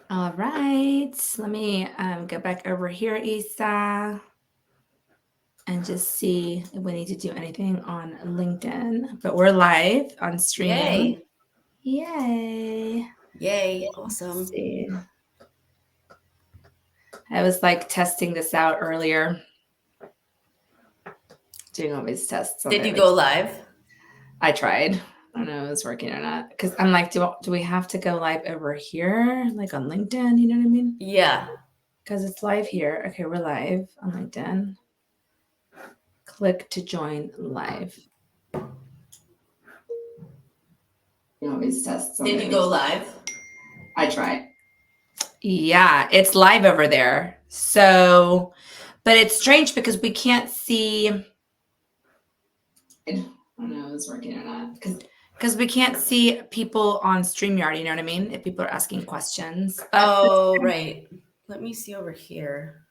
All right. Let me go back over here, Isa, and just see if we need to do anything on LinkedIn. But we're live on streaming. Yay. Yay. Yay. Let's Awesome. see. I was like testing this out earlier, doing all these tests on Did there. you go live? I tried. I don't know if it's working or not. Because I'm like, do we have to go live over here? Like on LinkedIn? You know what I mean? Yeah. Because it's live here. Okay, we're live on LinkedIn. Click to join live. You know, these tests. Did you go live? I tried. Yeah, it's live over there. So, but it's strange because we can't see. I don't know if it's working or not. Because we can't see people on StreamYard, you know what I mean? If people are asking questions. But Oh, right. Let me see over here.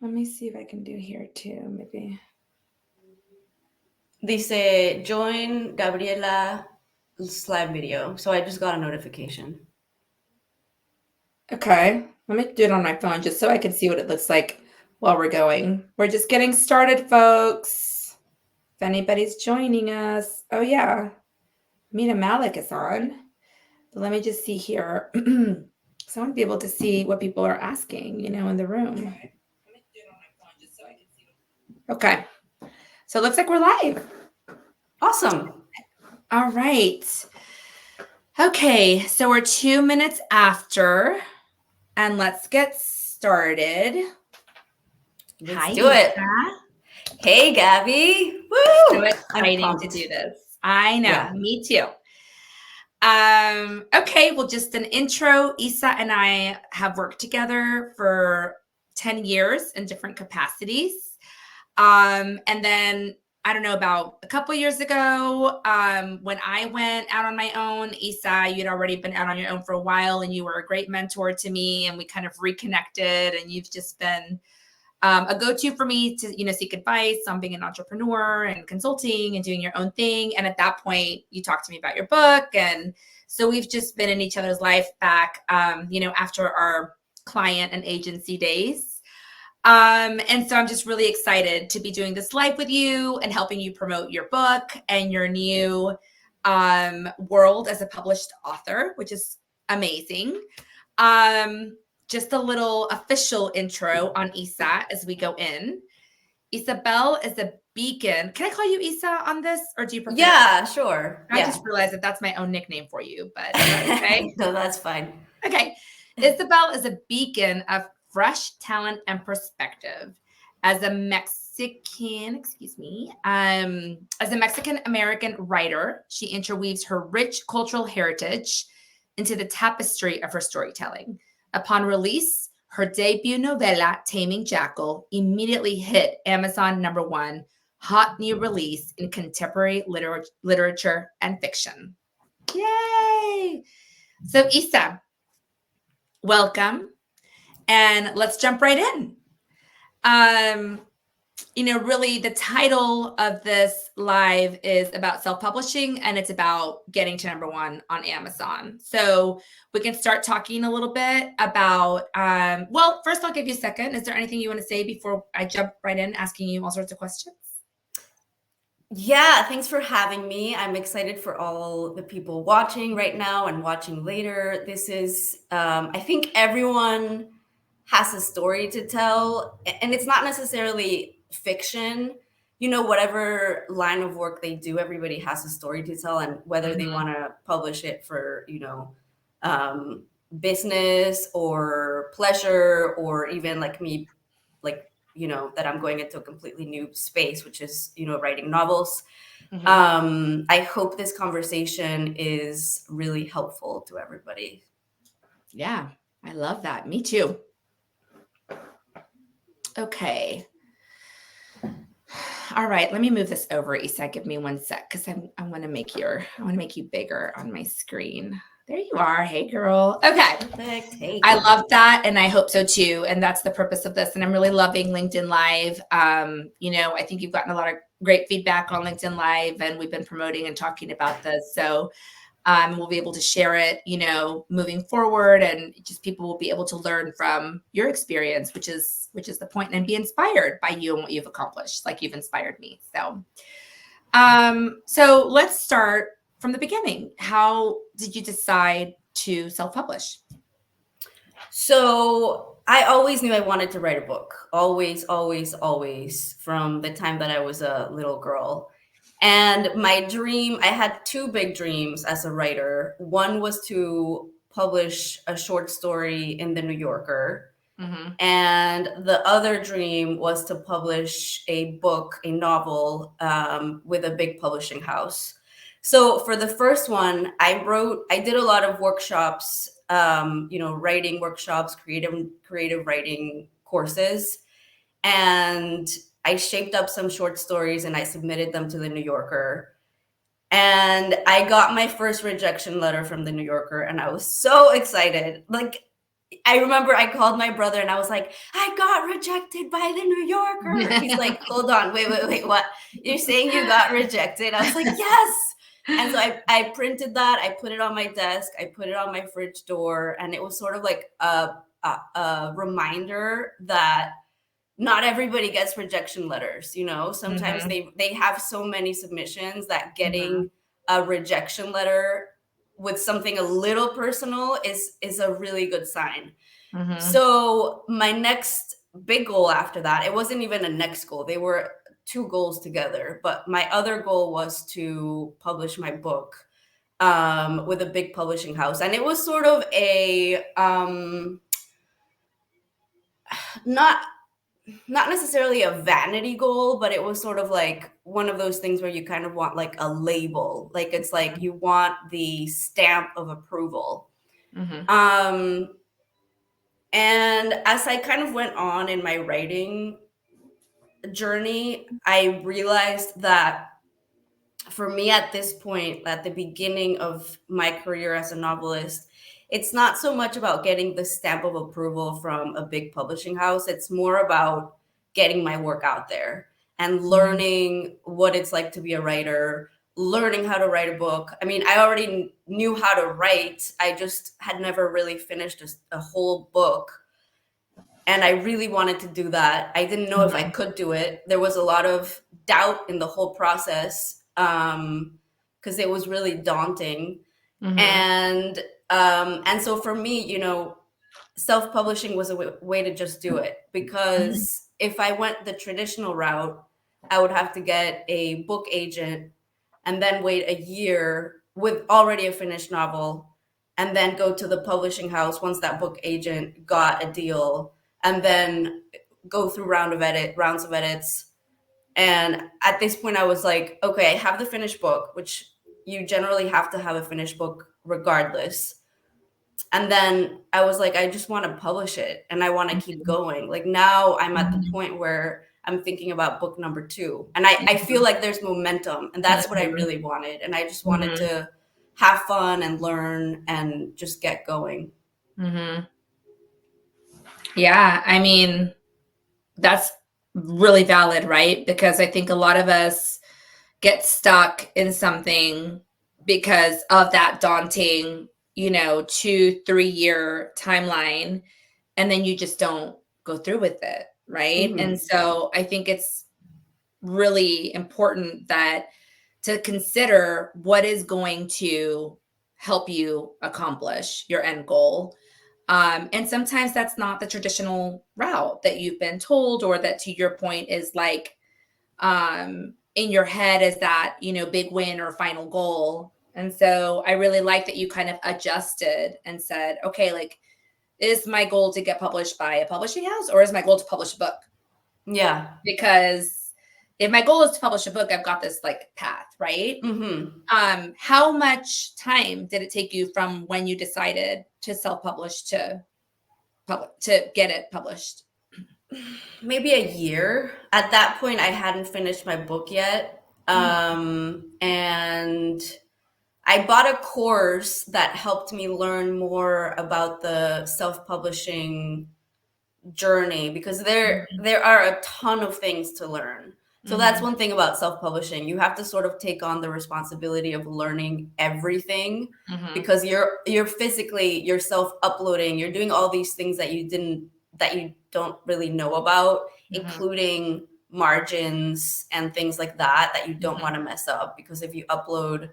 let me see if I can do here too, maybe. Dice, join Gabriela live video. So I just got a notification. Okay, let me do it on my phone just so I can see what it looks like while we're going. We're just getting started, folks. If anybody's joining us. Oh, yeah. Mina Malik is on. But let me just see here. So I want to be able to see what people are asking, in the room. Okay. So it looks like we're live. Awesome. All right. Okay. So we're 2 minutes after, and let's get started. Let's do it. Hey, Gabby. Woo! So exciting to do this. I know. Yeah. Me too. Okay, well, just an intro. Isa and I have worked together for 10 years in different capacities. And then I don't know, about a couple years ago, when I went out on my own, Isa, you'd already been out on your own for a while, and you were a great mentor to me, and we kind of reconnected, and you've just been a go-to for me to seek advice on being an entrepreneur and consulting and doing your own thing. And at that point, you talked to me about your book, and so we've just been in each other's life back after our client and agency days. And so I'm just really excited to be doing this live with you and helping you promote your book and your new world as a published author, which is amazing. Just a little official intro on Isa as we go in. Isabel is a beacon. Can I call you Isa on this, or do you prefer? Yeah, sure. I just realized that that's my own nickname for you, but okay. No, that's fine. Okay. Isabel is a beacon of fresh talent and perspective. As a Mexican American writer, she interweaves her rich cultural heritage into the tapestry of her storytelling. Upon release, her debut novella, Taming Jackal, immediately hit Amazon #1 hot new release in contemporary literature and fiction. Yay! So, Isa, welcome, and let's jump right in. Really the title of this live is about self-publishing, and it's about getting to #1 on Amazon. So we can start talking a little bit about, well, first I'll give you a second. Is there anything you want to say before I jump right in asking you all sorts of questions? Yeah, thanks for having me. I'm excited for all the people watching right now and watching later. This is, I think everyone has a story to tell, and it's not necessarily fiction. Whatever line of work they do, everybody has a story to tell, and whether they want to publish it for, business or pleasure, or even like me, that I'm going into a completely new space, which is, writing novels. I hope this conversation is really helpful to everybody. Yeah, I love that. Me too. Okay. All right, let me move this over, Isa. Give me one sec, because I want to make you bigger on my screen. There you are. Hey, girl. Okay. Perfect. Hey. I love that, and I hope so too. And that's the purpose of this. And I'm really loving LinkedIn Live. I think you've gotten a lot of great feedback on LinkedIn Live, and we've been promoting and talking about this. So we'll be able to share it, moving forward, and just people will be able to learn from your experience, which is the point, and be inspired by you and what you've accomplished, like you've inspired me. So let's start from the beginning. How did you decide to self-publish? So I always knew I wanted to write a book. Always, always, always, from the time that I was a little girl. And my dream, I had two big dreams as a writer. One was to publish a short story in the New Yorker. Mm-hmm. And the other dream was to publish a book, a novel, with a big publishing house. So for the first one, I did a lot of workshops, writing workshops, creative writing courses. And I shaped up some short stories and I submitted them to the New Yorker. And I got my first rejection letter from the New Yorker, and I was so excited. Like, I remember I called my brother and I was like, I got rejected by the New Yorker. He's like, hold on, wait, what? You're saying you got rejected? I was like, yes. And so I printed that, I put it on my desk, I put it on my fridge door, and it was sort of like a reminder that not everybody gets rejection letters. Sometimes they have so many submissions that getting a rejection letter with something a little personal is a really good sign. So my next big goal after that, it wasn't even a next goal, they were two goals together, but my other goal was to publish my book with a big publishing house. And it was sort of a not necessarily a vanity goal, but it was sort of like one of those things where you kind of want like a label. Like, it's like you want the stamp of approval. And as I kind of went on in my writing journey, I realized that for me at this point, at the beginning of my career as a novelist, it's not so much about getting the stamp of approval from a big publishing house. It's more about getting my work out there and learning what it's like to be a writer, learning how to write a book. I mean, I already knew how to write. I just had never really finished a whole book. And I really wanted to do that. I didn't know if I could do it. There was a lot of doubt in the whole process, because it was really daunting. And so for me, self-publishing was a way to just do it, because if I went the traditional route, I would have to get a book agent and then wait a year with already a finished novel, and then go to the publishing house once that book agent got a deal, and then go through rounds of edits. And at this point I was like, okay, I have the finished book, which you generally have to have a finished book regardless. And then I was like, I just want to publish it and I want to keep going. Like, now I'm at the point where I'm thinking about book number 2, and I feel like there's momentum, and that's what I really wanted. And I just wanted to have fun and learn and just get going. Yeah, I mean, that's really valid, right? Because I think a lot of us get stuck in something because of that daunting, 2-3 year timeline, and then you just don't go through with it, right? And so I think it's really important to consider what is going to help you accomplish your end goal. And sometimes that's not the traditional route that you've been told, or that, to your point, is like in your head as that, big win or final goal. And so I really like that you kind of adjusted and said, okay, like, is my goal to get published by a publishing house, or is my goal to publish a book? Yeah. Because if my goal is to publish a book, I've got this like path, right? How much time did it take you from when you decided to self-publish to get it published? Maybe a year. At that point, I hadn't finished my book yet. And I bought a course that helped me learn more about the self-publishing journey, because there are a ton of things to learn. So that's one thing about self-publishing. You have to sort of take on the responsibility of learning everything, because you're physically yourself uploading, you're doing all these things that you don't really know about, including margins and things like that you don't want to mess up, because if you upload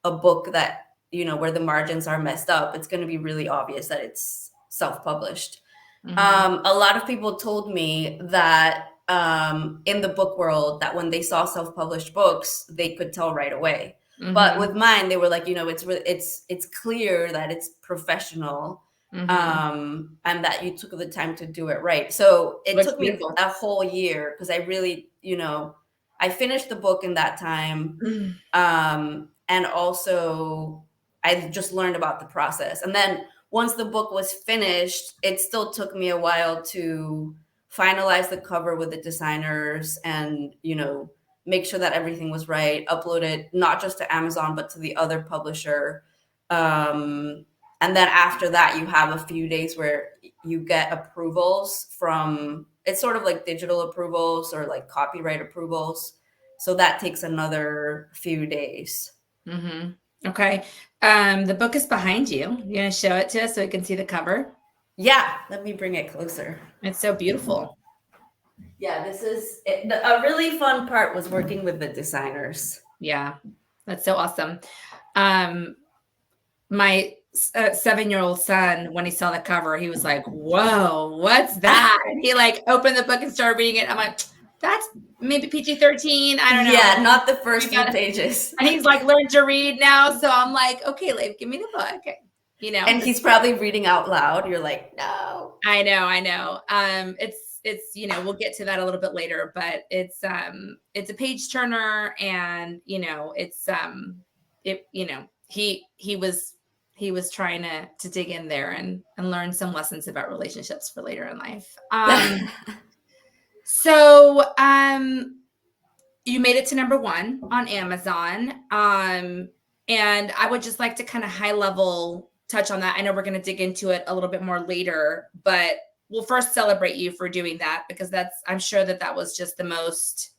a book that, where the margins are messed up, it's going to be really obvious that it's self-published. A lot of people told me that in the book world, that when they saw self-published books, they could tell right away. But with mine, they were like, it's clear that it's professional, and that you took the time to do it right. So it took me a whole year, because I really, I finished the book in that time. And also I just learned about the process. And then once the book was finished, it still took me a while to finalize the cover with the designers and, make sure that everything was right, upload it, not just to Amazon, but to the other publisher. And then after that, you have a few days where you get approvals from, it's sort of like digital approvals or like copyright approvals. So that takes another few days. Okay. The book is behind you. You're going to show it to us so we can see the cover? Yeah, let me bring it closer. It's so beautiful. Yeah, this is it. A really fun part was working with the designers. Yeah, that's so awesome. My 7-year-old son, when he saw the cover, he was like, "Whoa, what's that?" And he like opened the book and started reading it. I'm like, "That's maybe PG-13. I don't know." Yeah, not the first few pages. And he's like learned to read now, so I'm like, "Okay, Leif, give me the book." And he's probably reading out loud. You're like, "No." I know. It's we'll get to that a little bit later, but it's a page turner, and it's he was trying to dig in there and learn some lessons about relationships for later in life. So you made it to #1 on Amazon. And I would just like to kind of high level touch on that. I know we're going to dig into it a little bit more later, but we'll first celebrate you for doing that, because I'm sure that was just the most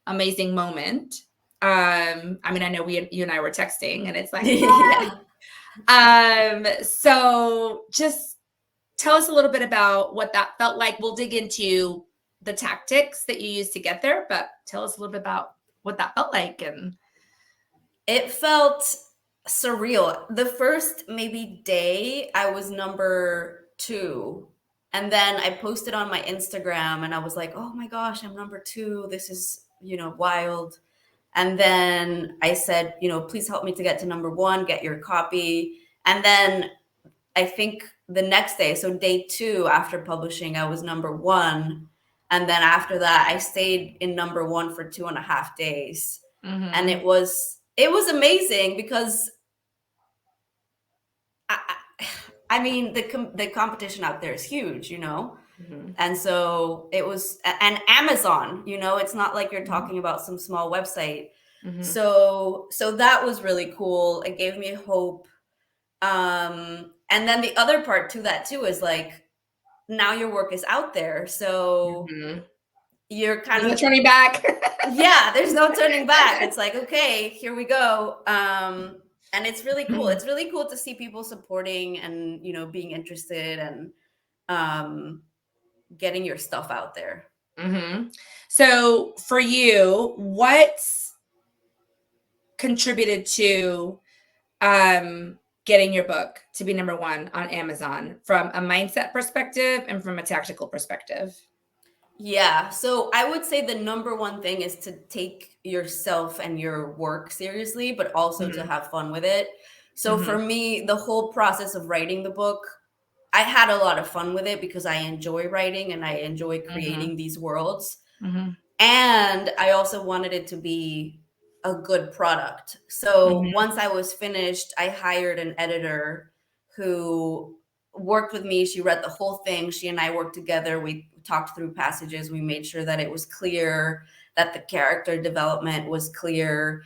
amazing moment. I mean, I know you and I were texting, and it's like, yeah. So just tell us a little bit about what that felt like. We'll dig into the tactics that you used to get there, but tell us a little bit about what that felt like. And it felt surreal. The first maybe day, I was #2. And then I posted on my Instagram and I was like, oh my gosh, I'm #2. This is, wild. And then I said, please help me to get to #1, get your copy. And then I think the next day, so day 2 after publishing, I was #1. And then after that, I stayed in #1 for 2.5 days. And it was amazing, because I mean, the competition out there is huge, And so it was, and Amazon, it's not like you're talking about some small website. So that was really cool. It gave me hope. And then the other part to that too is like, now your work is out there. So you're kind of turning back. Yeah, there's no turning back. It's like, okay, here we go. And it's really cool. It's really cool to see people supporting and, being interested and getting your stuff out there. So for you, what contributed to getting your book to be #1 on Amazon from a mindset perspective and from a tactical perspective? Yeah. So I would say the #1 thing is to take yourself and your work seriously, but also to have fun with it. So for me, the whole process of writing the book, I had a lot of fun with it because I enjoy writing and I enjoy creating these worlds. And I also wanted it to be a good product. So once I was finished, I hired an editor who worked with me. She read the whole thing. She and I worked together. We talked through passages. We made sure that it was clear, that the character development was clear.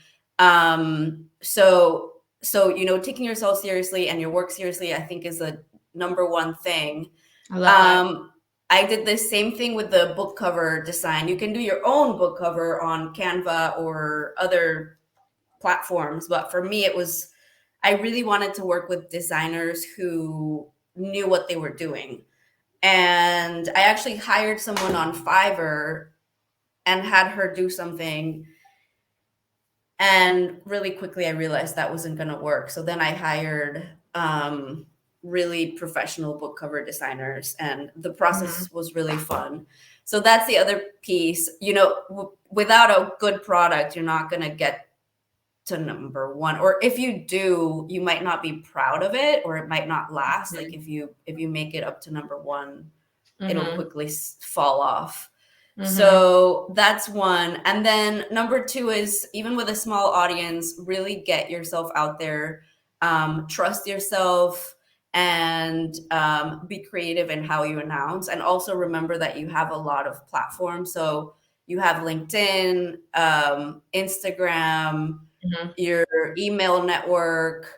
So So, taking yourself seriously and your work seriously, I think, is the number one thing. I love that. I did the same thing with the book cover design. You can do your own book cover on Canva or other platforms, but for me, I really wanted to work with designers who knew what they were doing. And I actually hired someone on Fiverr and had her do something. And really quickly, I realized that wasn't going to work. So then I hired really professional book cover designers, and the process was really fun. So that's the other piece. Without a good product, you're not going to get to number one. Or if you do, you might not be proud of it, or it might not last. Like if you make it up to number one, it'll quickly fall off. So that's one. And then number two is, even with a small audience, really get yourself out there, trust yourself, and be creative in how you announce. And also remember that you have a lot of platforms. So you have LinkedIn, Instagram, your email network,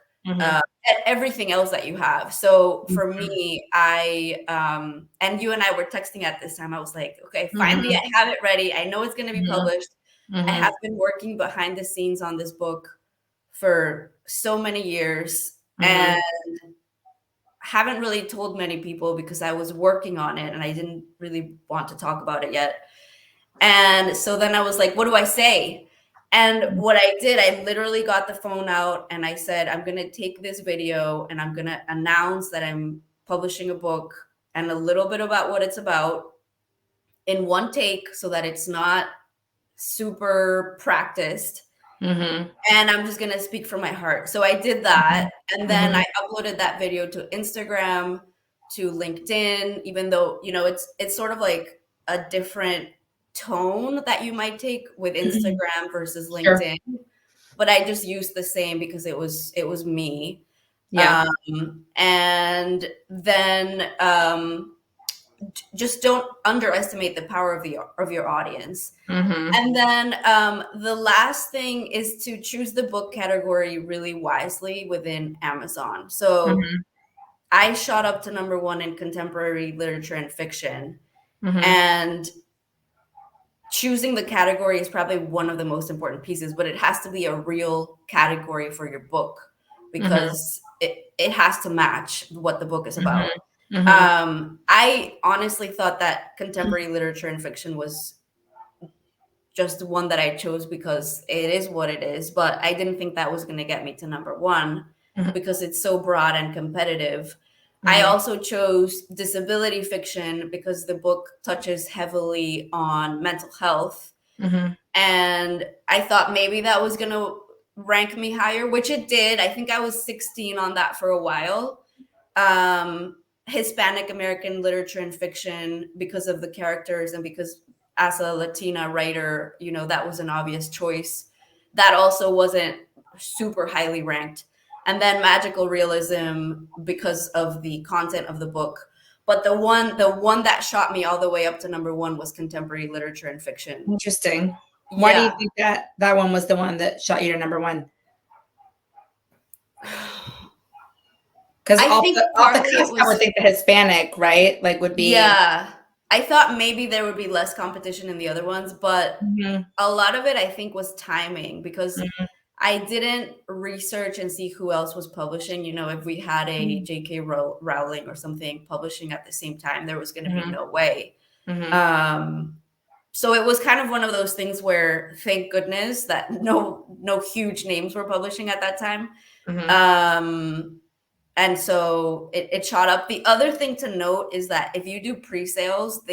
everything else that you have. So for me, and you and I were texting at this time. I was like, okay, finally I have it ready. I know it's going to be published. I have been working behind the scenes on this book for so many years and haven't really told many people because I was working on it and I didn't really want to talk about it yet. And so then I was like, what do I say? And what I did, I literally got the phone out and I said, I'm going to take this video and I'm going to announce that I'm publishing a book and a little bit about what it's about in one take so that it's not super practiced. And I'm just going to speak from my heart. So I did that. And then I uploaded that video to Instagram, to LinkedIn, even though, it's sort of like a different tone that you might take with Instagram versus LinkedIn. Sure. But I just used the same because it was me. Yeah. And then just don't underestimate the power of your audience. And then the last thing is to choose the book category really wisely within Amazon. So I shot up to number one in contemporary literature and fiction. And choosing the category is probably one of the most important pieces, but it has to be a real category for your book because it has to match what the book is about. I honestly thought that contemporary literature and fiction was just one that I chose because it is what it is, but I didn't think that was going to get me to number one because it's so broad and competitive. I also chose disability fiction because the book touches heavily on mental health. And I thought maybe that was going to rank me higher, which it did. I think I was 16 on that for a while. Hispanic American literature and fiction because of the characters and because as a Latina writer, that was an obvious choice. That also wasn't super highly ranked. And then magical realism because of the content of the book. But the one that shot me all the way up to number one was contemporary literature and fiction. Interesting. Why do you think that one was the one that shot you to number one? Because off the cusp, I would think the Hispanic, right? Like would be. Yeah. I thought maybe there would be less competition in the other ones, but a lot of it I think was timing because I didn't research and see who else was publishing. If we had a J.K. Rowling or something publishing at the same time, there was going to be no way. So it was kind of one of those things where, thank goodness that no huge names were publishing at that time. And so it shot up. The other thing to note is that if you do pre-sales,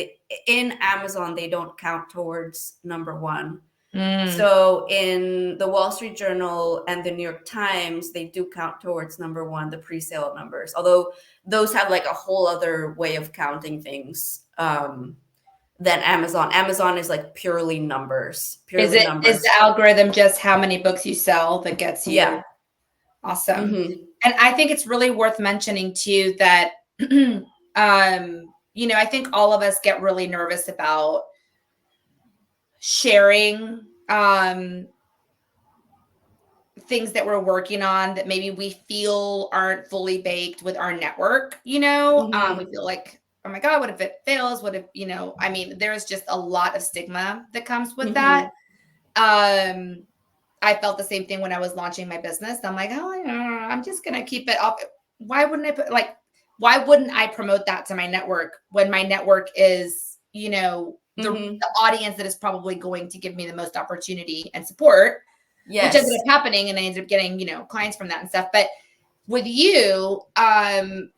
in Amazon, they don't count towards number one. So in the Wall Street Journal and the New York Times, they do count towards number one, the pre-sale numbers. Although those have like a whole other way of counting things than Amazon. Amazon is like purely numbers. Is the algorithm just how many books you sell that gets you? Yeah. Awesome. And I think it's really worth mentioning too that, I think all of us get really nervous about sharing things that we're working on that maybe we feel aren't fully baked with our network, you know, we feel like, oh my God, what if it fails? What if, you know, I mean, there's just a lot of stigma that comes with that. I felt the same thing when I was launching my business. I'm like, oh, I'm just going to keep it up. Why wouldn't I put like, why wouldn't I promote that to my network when my network is, you know, the audience that is probably going to give me the most opportunity and support, which ended up happening. And I ended up getting, you know, clients from that and stuff. But with you,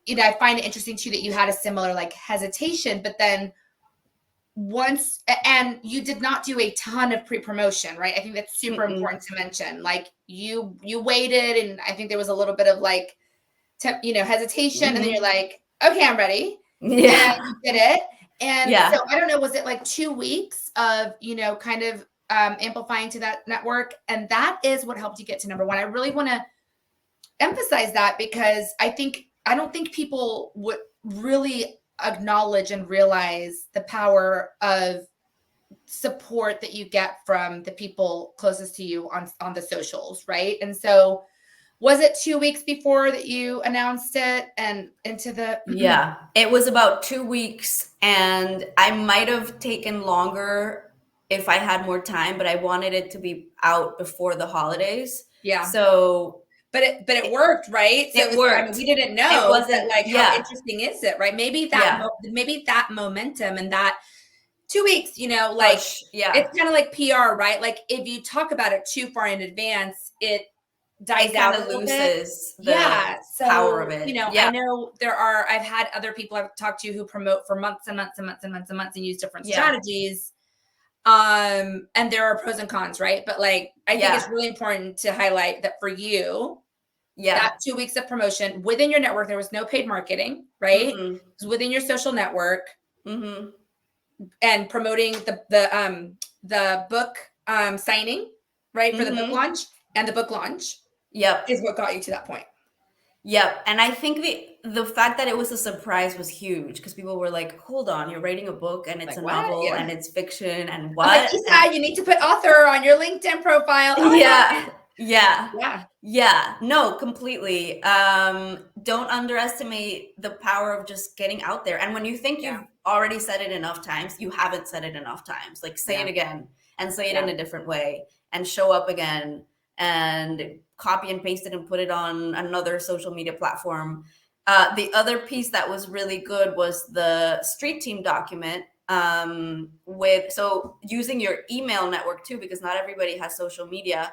you know, I find it interesting too, that you had a similar like hesitation, but then once, and you did not do a ton of pre-promotion, right? I think that's super important to mention. Like you waited, and I think there was a little bit of like, you know, hesitation, and then you're like, okay, I'm ready. And you did it. And so I don't know, was it like 2 weeks of, you know, kind of amplifying to that network? And that is what helped you get to number one. I really want to emphasize that because I don't think people would really acknowledge and realize the power of support that you get from the people closest to you on the socials, right? And so was it 2 weeks before that you announced it and into the Yeah, it was about 2 weeks, and I might have taken longer if I had more time, but I wanted it to be out before the holidays. Yeah. So but it worked, right? So it worked. I mean, we didn't know. It wasn't like how interesting is it, right? Maybe that momentum and that 2 weeks, you know, like it's kind of like PR, right? Like if you talk about it too far in advance, it dies out a little bit. The power of it. You know, I know I've had other people I've talked to who promote for months and months and months and months and months and use different strategies. And there are pros and cons, right? But like, I think it's really important to highlight that for you, that 2 weeks of promotion within your network, there was no paid marketing, right? It was within your social network. And promoting the book signing, right, for the book launch, and the book launch is what got you to that point. And I think the fact that it was a surprise was huge because people were like, hold on, you're writing a book and it's like, a novel and it's fiction and what? Like, Isa, you need to put author on your LinkedIn profile. Oh, Yeah. No, completely. Don't underestimate the power of just getting out there. And when you think you've already said it enough times, you haven't said it enough times. Like say it again and say it in a different way and show up again and copy and paste it and put it on another social media platform. The other piece that was really good was the street team document so using your email network too, because not everybody has social media.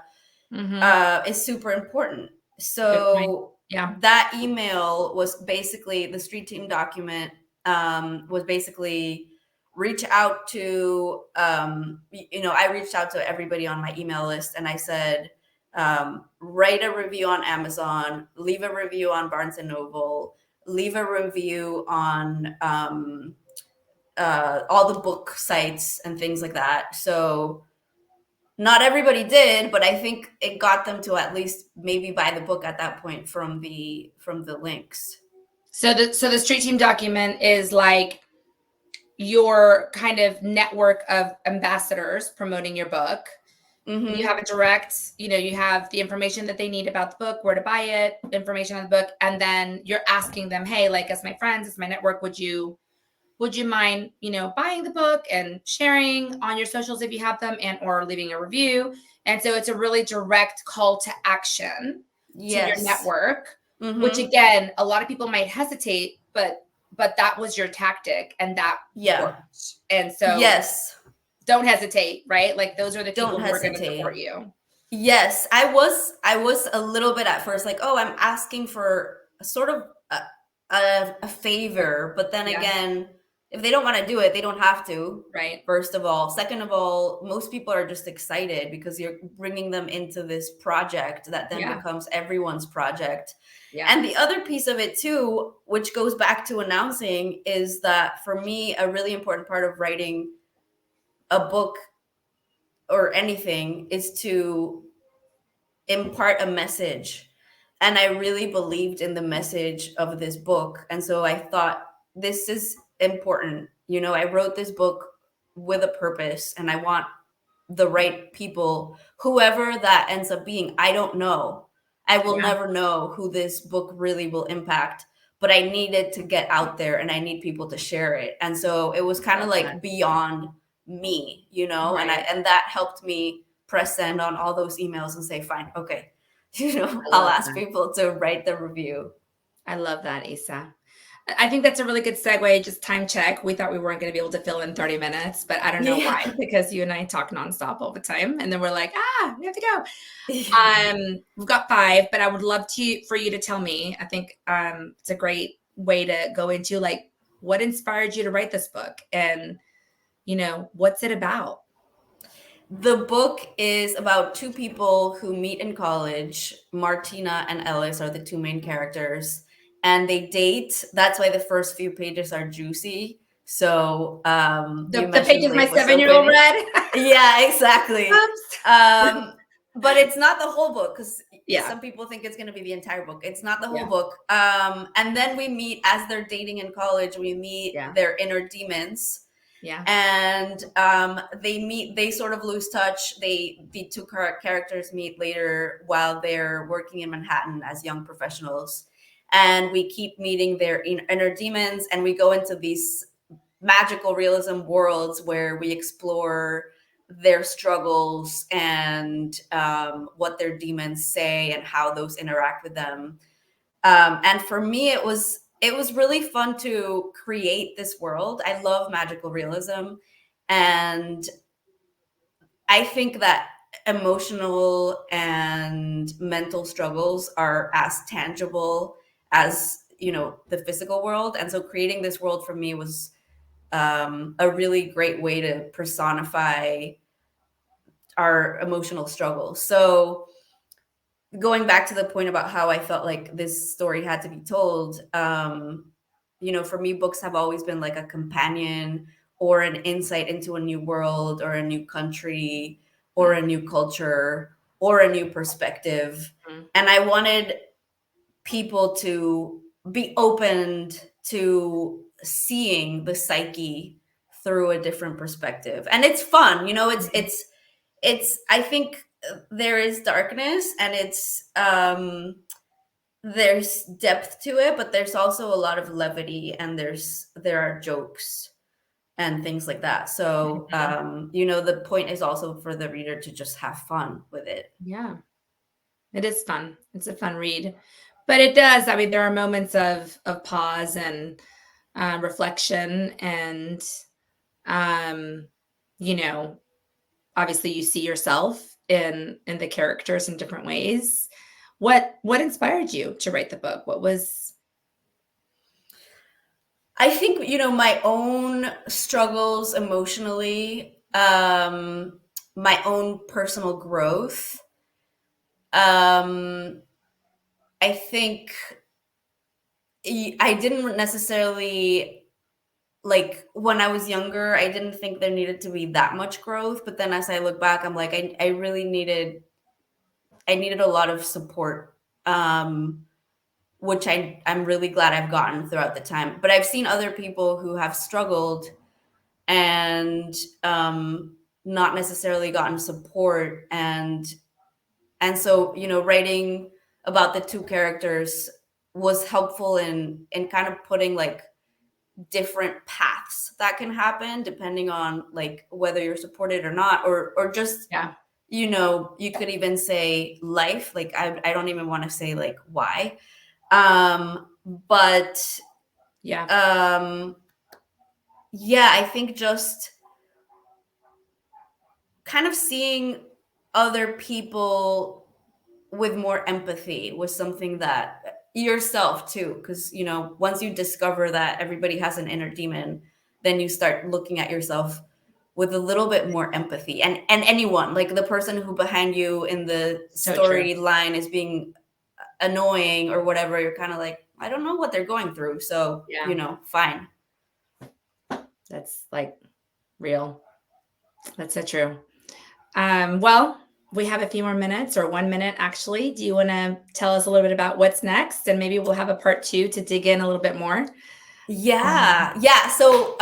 Is super important. So that email was basically the street team document was basically reach out to I reached out to everybody on my email list and I said write a review on Amazon, leave a review on Barnes and Noble, leave a review on all the book sites and things like that. So not everybody did, but I think it got them to at least maybe buy the book at that point from the links. So the street team document is like your kind of network of ambassadors promoting your book. You have a direct, you have the information that they need about the book, where to buy it, information on the book, and then you're asking them, hey, like as my friends, as my network, would you mind, buying the book and sharing on your socials if you have them, and or leaving a review? And so it's a really direct call to action to your network, which again, a lot of people might hesitate, but that was your tactic and that worked. And so don't hesitate, right? Like those are the people who are going to support you. Yes, I was a little bit at first like, oh, I'm asking for sort of a favor, but then again, if they don't want to do it, they don't have to. Right. First of all. Second of all, most people are just excited because you're bringing them into this project that then becomes everyone's project. Yeah. And the other piece of it too, which goes back to announcing, is that for me, a really important part of writing a book or anything is to impart a message. And I really believed in the message of this book. And so I thought, this is important. I wrote this book with a purpose and I want the right people, whoever that ends up being. I don't know. I will Yeah, never know who this book really will impact, but I needed to get out there and I need people to share it. And so it was kind of love that. like beyond me, Right. and that helped me press send on all those emails and say, fine, okay, I I'll love ask that. people to write the review. I love that, Isa. I think that's a really good segue. Just time check. We thought we weren't going to be able to fill in 30 minutes, but I don't know why, Yeah. because you and I talk nonstop all the time. And then we're like, we have to go. We've got 5, but I would love for you to tell me. I think it's a great way to go into like what inspired you to write this book and what's it about? The book is about two people who meet in college. Martina and Ellis are the two main characters, and they date. That's why the first few pages are juicy. So you The mentioned pages my Liv was so 7-year-old pretty. read. Yeah, exactly. Oops. But it's not the whole book, because Yeah. some people think it's going to be the entire book. It's not the whole Yeah. book. And then we meet, as they're dating in college, we meet Yeah. their inner demons, Yeah. and they sort of lose touch. The two characters meet later while they're working in Manhattan as young professionals, and we keep meeting their inner demons, and we go into these magical realism worlds where we explore their struggles and what their demons say and how those interact with them. And for me, it was really fun to create this world. I love magical realism, and I think that emotional and mental struggles are as tangible as the physical world. And so creating this world for me was a really great way to personify our emotional struggles. So going back to the point about how I felt like this story had to be told, for me, books have always been like a companion or an insight into a new world or a new country or a new culture or a new perspective. Mhm. And I wanted people to be opened to seeing the psyche through a different perspective. And it's fun, it's I think there is darkness, and there's depth to it, but there's also a lot of levity, and there are jokes and things like that. So Mhm. the point is also for the reader to just have fun with it. Yeah. It is fun. It's a fun read. But it does, I mean, there are moments of pause and reflection and um, you know, obviously you see yourself in the characters in different ways. What inspired you to write the book? What was I think, my own struggles emotionally, my own personal growth. Um, I think I didn't necessarily, like, when I was younger, I didn't think there needed to be that much growth. But then as I look back, I'm like, I really needed a lot of support, which I'm really glad I've gotten throughout the time. But I've seen other people who have struggled and not necessarily gotten support, and so writing about the two characters was helpful in kind of putting like different paths that can happen depending on like whether you're supported or not, or just yeah, you could even say life. Like I don't even want to say like why, but yeah, um yeah, I think just kind of seeing other people with more empathy was something that yourself too, because once you discover that everybody has an inner demon, then you start looking at yourself with a little bit more empathy, and anyone, like the person who behind you in the so true. storyline is being annoying or whatever, you're kind of like, I don't know what they're going through, so Yeah, fine. that's like real. That's so true. Well, we have a few more minutes or 1 minute actually. Do you want to tell us a little bit about what's next? And maybe we'll have a part 2 to dig in a little bit more. Yeah. So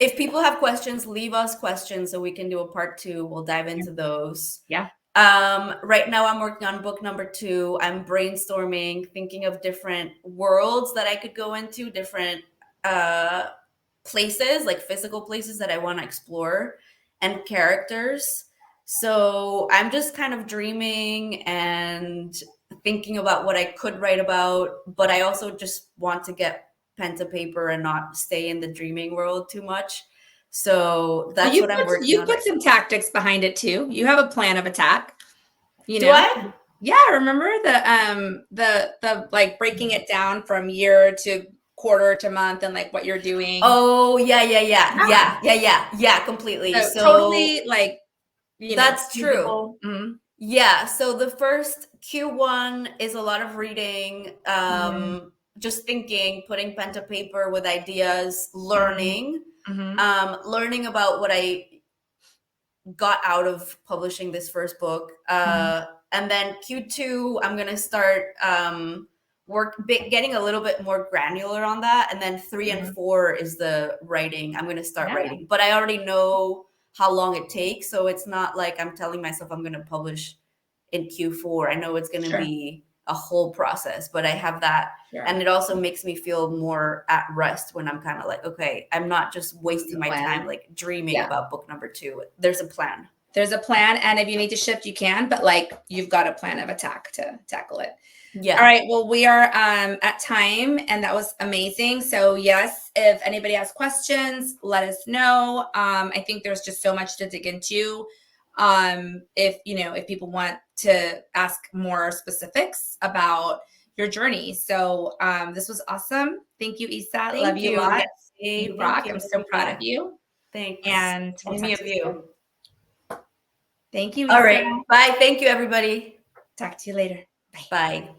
if people have questions, leave us questions so we can do a part 2. We'll dive into those. Yeah. Right now I'm working on book number 2. I'm brainstorming, thinking of different worlds that I could go into, different places, like physical places that I want to explore, and characters. So I'm just kind of dreaming and thinking about what I could write about, but I also just want to get pen to paper and not stay in the dreaming world too much. So that's you what I'm working you on. put some tactics behind it too. You have a plan of attack. You Do know? I? Yeah, remember the like breaking it down from year to quarter to month and like what you're doing. Oh, yeah, Yeah. completely. So So totally like, that's true. feasible. Mhm. Yeah, so the first Q1 is a lot of reading, Mhm. just thinking, putting pen to paper with ideas, Mhm. learning, Mhm. learning about what I got out of publishing this first book. Mhm. And then Q2, I'm gonna start getting a little bit more granular on that. And then 3 and Mhm. 4 is the writing. I'm gonna start Yeah. writing, but I already know how long it takes, so it's not like I'm telling myself I'm gonna publish in Q4. I know it's gonna Sure. be a whole process, but I have that. Sure. And it also makes me feel more at rest when I'm kind of like, okay, I'm not just wasting my time like dreaming Yeah. about book number 2. There's a plan. There's a plan, and if you need to shift, you can, but like you've got a plan of attack to tackle it. Yeah. All right. Well, we are at time, and that was amazing. So yes, if anybody has questions, let us know. I think there's just so much to dig into. If people want to ask more specifics about your journey. So this was awesome. Thank you, Isa. Thank Love you a you. lot. Yes, You thank rock. you. I'm Love so you proud of back. you. Thanks. And we'll And talk me to of you soon. you. Thank you, All Isa. right. Bye. Thank you, everybody. Talk to you later. Bye. Bye.